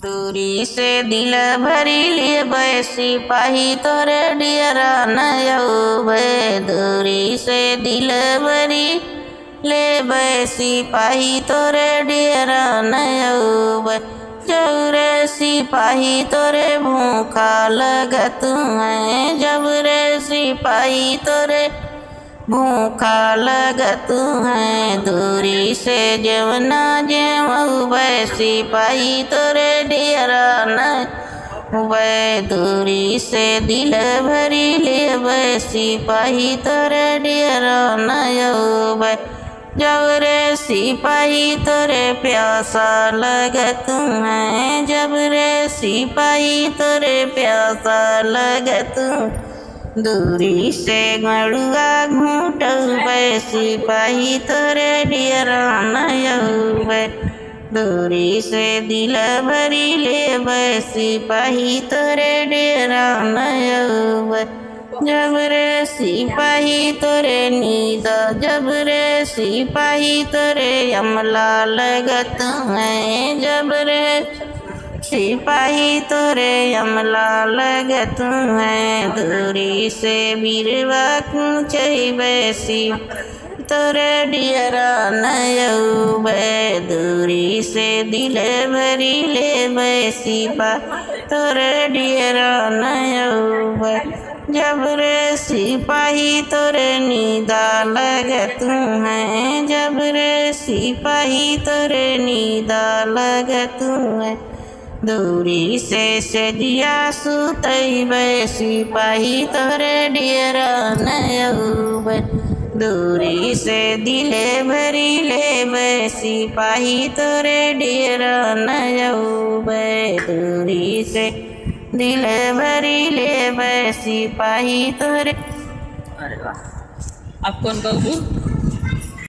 दूरी से दिल भरी ले सिपाही तोरे डियरा नयौबे। दूरी से दिल भरी ले सिपाही तोरे डियरा नयौबे। जबरे सिपाही तोरे भूखा लगत है। जबरे सिपाही तोरे भूखा लगत है। दूरी से जवना जेवै सिपाही तोरे डियरा न वे। दूरी से दिल भरी ले सिपाही तोरे डियरा नयौबे। जबरे सिपाही तोरे प्यासा लगत है। जबरे सिपाही तोरे प्यासा लगत। दूरी से गड़ुआ घूटौबे सिपाही तोरे डियरा नयौबे। दूरी से दिल भरी लेबे सिपाही तोरे डियरा नयौबे। जबरे सिपाही तोरे नींद जबरे सिपाही तोरे अमला लगत है। जबरे सिपाही तोरे अमला लगत है। दूरी से बीरवा कूचैबे तोरे डियरा नयौबे। दूरी से दिल भरी लेबे सिपाही तोरे डियरा नयौबे। जबरे सिपाही तोरे नींदा लगत है। जबरे सिपाही तोरे नींदा लगत है। दूरी से सजिया सुतैबे सिपाही तोरे डियरा नयौबे। दूरी से दिल भरी लेबे सिपाही तोरे डियरा नयौबे। दूरी से दिल भरी लेबे सिपाही तोरे। अरे वाह, आप कौन बाबू?